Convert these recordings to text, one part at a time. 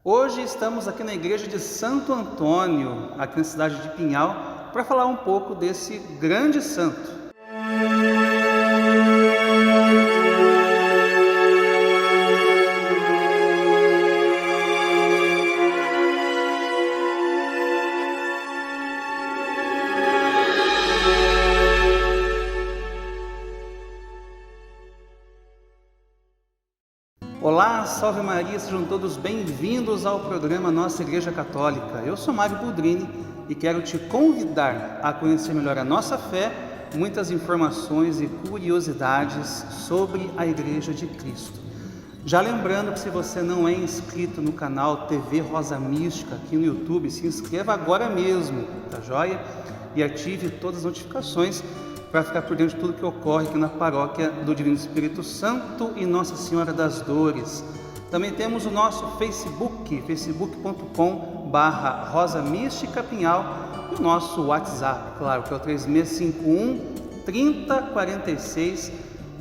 Hoje estamos aqui na igreja de Santo Antônio, aqui na cidade de Pinhal, para falar um pouco desse grande santo. Olá, salve Maria, sejam todos bem-vindos ao programa Nossa Igreja Católica. Eu sou Mário Boldrini e quero te convidar a conhecer melhor a nossa fé, muitas informações e curiosidades sobre a Igreja de Cristo. Já lembrando que se você não é inscrito no canal TV Rosa Mística aqui no YouTube, se inscreva agora mesmo, tá joia? E ative todas as notificações para ficar por dentro de tudo que ocorre aqui na paróquia do Divino Espírito Santo e Nossa Senhora das Dores. Também temos o nosso Facebook, facebook.com/Rosa Mística Pinhal, e o nosso WhatsApp, claro, que é o 3651 3046.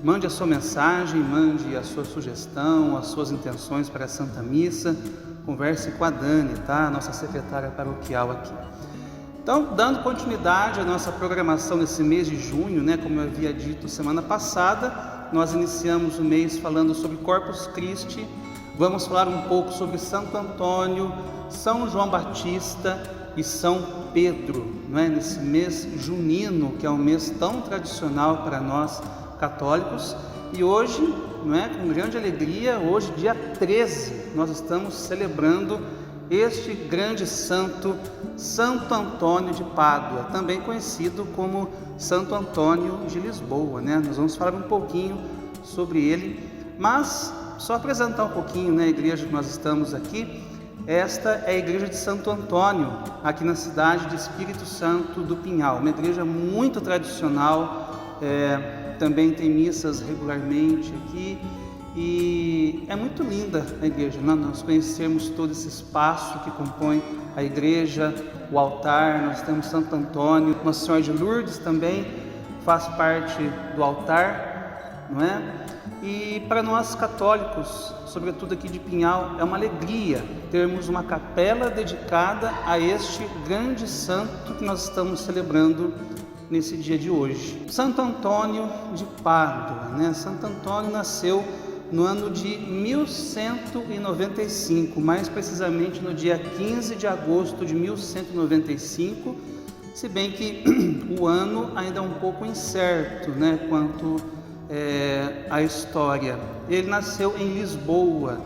Mande a sua mensagem, mande a sua sugestão, as suas intenções para a Santa Missa. Converse com a Dani, tá? Nossa secretária paroquial aqui. Então, dando continuidade à nossa programação nesse mês de junho, como eu havia dito semana passada, nós iniciamos o mês falando sobre Corpus Christi. Vamos falar um pouco sobre Santo Antônio, São João Batista e São Pedro, nesse mês junino, que é um mês tão tradicional para nós católicos. E hoje, com grande alegria, hoje, dia 13, nós estamos celebrando este grande santo, Santo Antônio de Pádua, também conhecido como Santo Antônio de Lisboa, Nós vamos falar um pouquinho sobre ele, mas só apresentar um pouquinho, a igreja que nós estamos aqui. Esta é a igreja de Santo Antônio, aqui na cidade de Espírito Santo do Pinhal, uma igreja muito tradicional, também tem missas regularmente aqui. E é muito linda a igreja, nós conhecemos todo esse espaço que compõe a igreja, o altar. Nós temos Santo Antônio, Nossa Senhora de Lourdes também faz parte do altar, E para nós católicos, sobretudo aqui de Pinhal, é uma alegria termos uma capela dedicada a este grande santo que nós estamos celebrando nesse dia de hoje. Santo Antônio de Pádua, Santo Antônio nasceu no ano de 1195, mais precisamente no dia 15 de agosto de 1195, se bem que o ano ainda é um pouco incerto, quanto à história. Ele nasceu em Lisboa,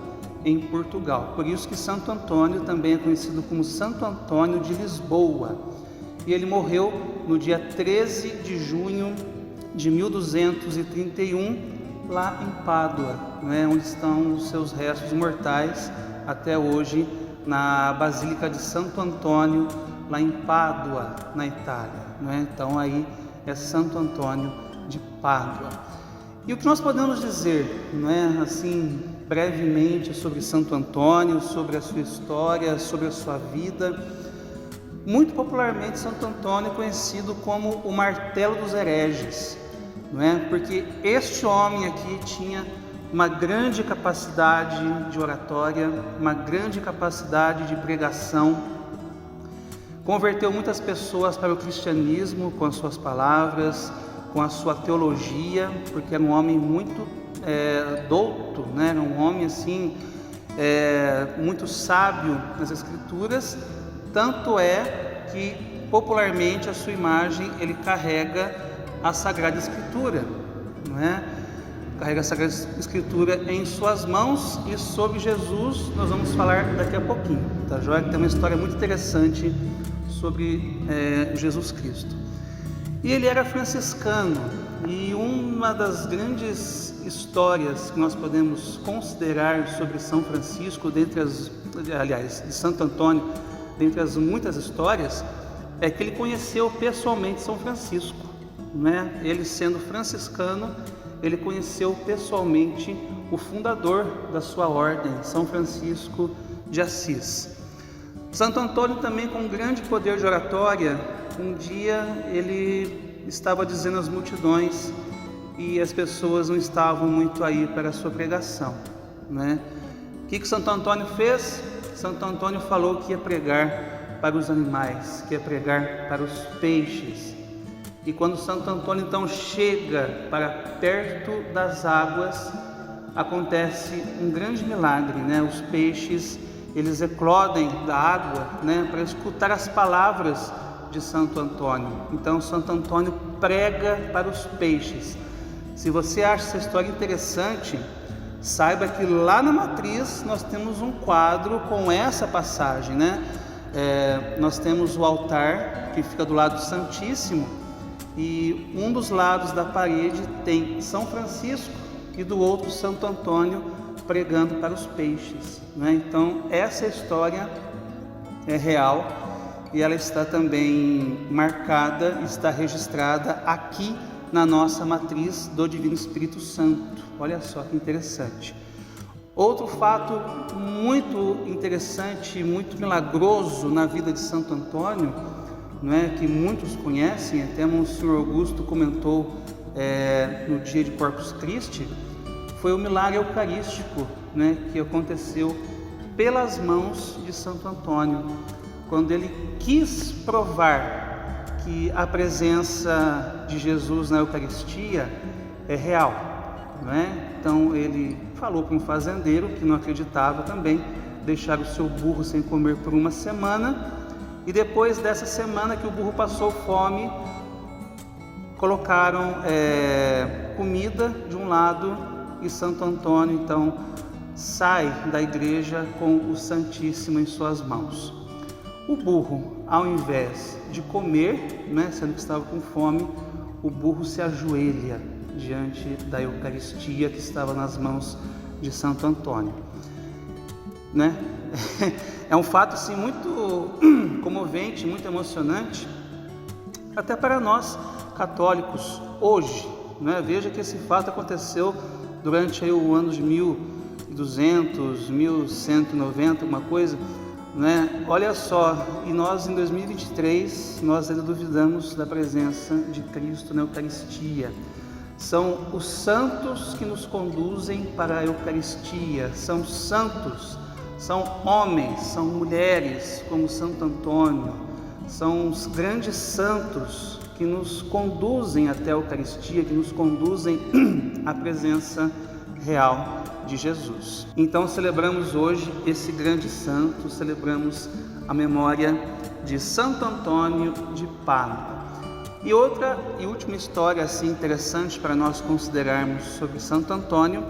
em Portugal, por isso que Santo Antônio também é conhecido como Santo Antônio de Lisboa. E ele morreu no dia 13 de junho de 1231, lá em Pádua, onde estão os seus restos mortais até hoje, na Basílica de Santo Antônio, lá em Pádua, na Itália. Então aí é Santo Antônio de Pádua. E o que nós podemos dizer, assim, brevemente sobre Santo Antônio, sobre a sua história, sobre a sua vida? Muito popularmente, Santo Antônio é conhecido como o martelo dos hereges, porque este homem aqui tinha uma grande capacidade de oratória, uma grande capacidade de pregação, converteu muitas pessoas para o cristianismo com as suas palavras, com a sua teologia, porque era um homem muito douto, era um homem assim, muito sábio nas escrituras. Tanto é que popularmente a sua imagem ele carrega a Sagrada Escritura, Carrega a Sagrada Escritura em suas mãos, e sobre Jesus nós vamos falar daqui a pouquinho, tá joia? Tem uma história muito interessante sobre Jesus Cristo. E ele era franciscano, e uma das grandes histórias que nós podemos considerar sobre São Francisco, de Santo Antônio, dentre as muitas histórias, é que ele conheceu pessoalmente São Francisco. Ele sendo franciscano, ele conheceu pessoalmente o fundador da sua ordem, São Francisco de Assis. Santo Antônio também, com um grande poder de oratória, um dia ele estava dizendo às multidões e as pessoas não estavam muito aí para a sua pregação, O que Santo Antônio fez? Santo Antônio falou que ia pregar para os animais, que ia pregar para os peixes. E quando Santo Antônio então chega para perto das águas, acontece um grande milagre, né? Os peixes, eles eclodem da água, né, para escutar as palavras de Santo Antônio. Então Santo Antônio prega para os peixes. Se você acha essa história interessante, saiba que lá na matriz nós temos um quadro com essa passagem, né? Nós temos o altar que fica do lado Santíssimo, e um dos lados da parede tem São Francisco e do outro Santo Antônio pregando para os peixes, né? Então essa história é real e ela está também marcada, está registrada aqui na nossa matriz do Divino Espírito Santo. Olha só que interessante. Outro fato muito interessante, muito milagroso na vida de Santo Antônio, né, que muitos conhecem, até Monsenhor Augusto comentou no dia de Corpus Christi, foi o milagre eucarístico, né, que aconteceu pelas mãos de Santo Antônio, quando ele quis provar que a presença de Jesus na Eucaristia é real, né? Então ele falou para um fazendeiro que não acreditava também, deixar o seu burro sem comer por uma semana, e depois dessa semana que o burro passou fome, colocaram comida de um lado, e Santo Antônio então sai da igreja com o Santíssimo em suas mãos. O burro, ao invés de comer, né, sendo que estava com fome, o burro se ajoelha diante da Eucaristia que estava nas mãos de Santo Antônio, né? É um fato assim muito comovente, muito emocionante, até para nós católicos hoje, né? Veja que esse fato aconteceu durante aí o ano de 1200, 1190, alguma coisa, né? Olha só, e nós em 2023, nós ainda duvidamos da presença de Cristo na Eucaristia. São os santos que nos conduzem para a Eucaristia, são santos, são homens, são mulheres como Santo Antônio, são os grandes santos que nos conduzem até a Eucaristia, que nos conduzem à presença real de Jesus. Então celebramos hoje esse grande santo, celebramos a memória de Santo Antônio de Pádua. E outra e última história assim interessante para nós considerarmos sobre Santo Antônio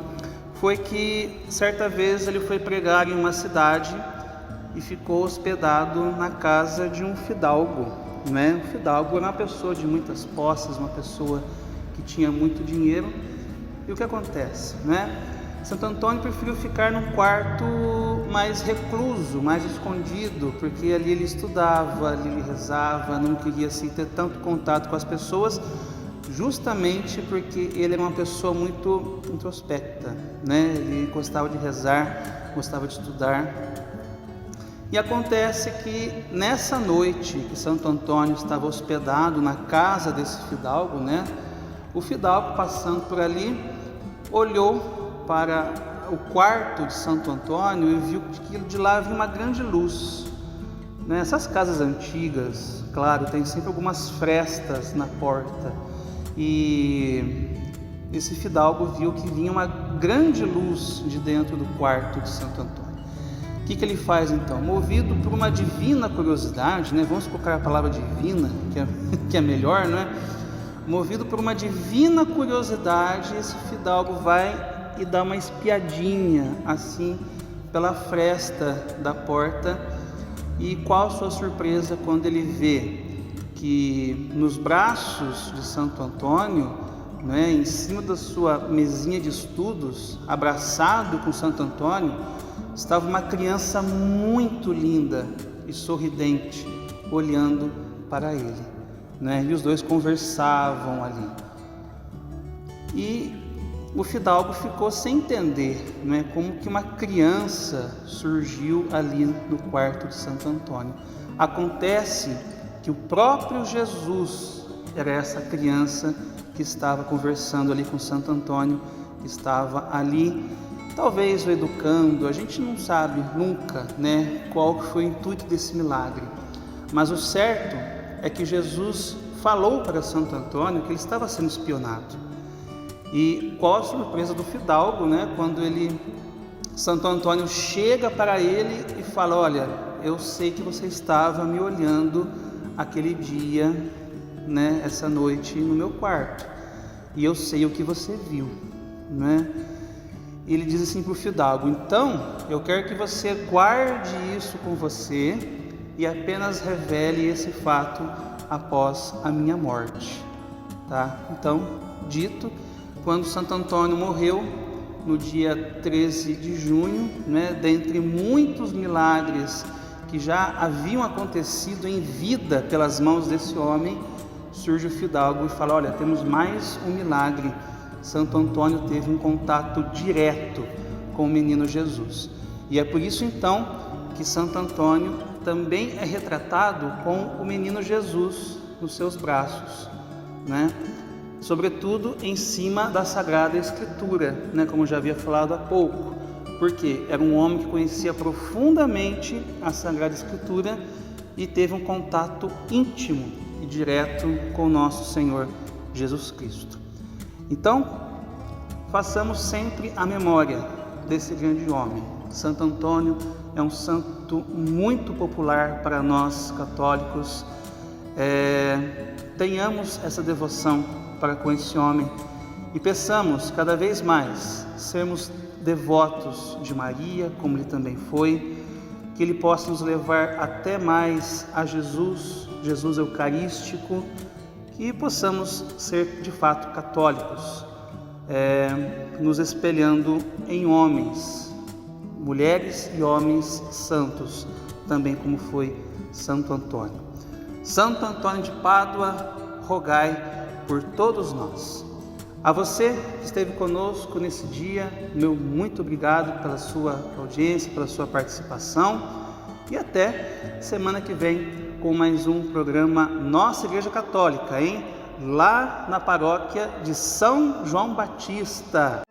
foi que certa vez ele foi pregar em uma cidade e ficou hospedado na casa de um fidalgo, né? O fidalgo era uma pessoa de muitas posses, uma pessoa que tinha muito dinheiro. E o que acontece, né? Santo Antônio preferiu ficar num quarto mais recluso, mais escondido, porque ali ele estudava, ali ele rezava, não queria assim, ter tanto contato com as pessoas, justamente porque ele era uma pessoa muito introspecta, né? Ele gostava de rezar, gostava de estudar. E acontece que nessa noite que Santo Antônio estava hospedado na casa desse fidalgo, né? O fidalgo, passando por ali, olhou para o quarto de Santo Antônio e viu que de lá havia uma grande luz, né? Essas casas antigas, claro, tem sempre algumas frestas na porta, e esse fidalgo viu que vinha uma grande luz de dentro do quarto de Santo Antônio. O que ele faz então? Movido por uma divina curiosidade, né? Vamos colocar a palavra divina, que é melhor, né? Movido por uma divina curiosidade, esse fidalgo vai e dá uma espiadinha assim pela fresta da porta. E qual a sua surpresa quando ele vê que nos braços de Santo Antônio, né, em cima da sua mesinha de estudos, abraçado com Santo Antônio, estava uma criança muito linda e sorridente, olhando para ele, né? E os dois conversavam ali. E o fidalgo ficou sem entender, né, como que uma criança surgiu ali no quarto de Santo Antônio. Acontece que o próprio Jesus era essa criança que estava conversando ali com Santo Antônio, que estava ali talvez o educando, a gente não sabe nunca, né, qual que foi o intuito desse milagre. Mas o certo é que Jesus falou para Santo Antônio que ele estava sendo espionado. E qual a surpresa do fidalgo, né, quando Santo Antônio chega para ele e fala: olha, eu sei que você estava me olhando aquele dia, né, essa noite no meu quarto, e eu sei o que você viu, né? Ele diz assim para o fidalgo: então eu quero que você guarde isso com você e apenas revele esse fato após a minha morte, tá? Então, dito, quando Santo Antônio morreu no dia 13 de junho, né, dentre muitos milagres que já haviam acontecido em vida pelas mãos desse homem, surge o fidalgo e fala: olha, temos mais um milagre. Santo Antônio teve um contato direto com o menino Jesus. E é por isso então que Santo Antônio também é retratado com o menino Jesus nos seus braços, né? Sobretudo em cima da Sagrada Escritura, né? Como já havia falado há pouco, porque era um homem que conhecia profundamente a Sagrada Escritura e teve um contato íntimo e direto com o nosso Senhor Jesus Cristo. Então, façamos sempre a memória desse grande homem. Santo Antônio é um santo muito popular para nós católicos. Tenhamos essa devoção para com esse homem e peçamos cada vez mais sermos devotos de Maria, como ele também foi, que ele possa nos levar até mais a Jesus, Jesus Eucarístico, que possamos ser de fato católicos, nos espelhando em homens, mulheres e homens santos, também como foi Santo Antônio. Santo Antônio de Pádua, rogai por todos nós. A você que esteve conosco nesse dia, meu muito obrigado pela sua audiência, pela sua participação, e até semana que vem com mais um programa Nossa Igreja Católica, lá na paróquia de São João Batista.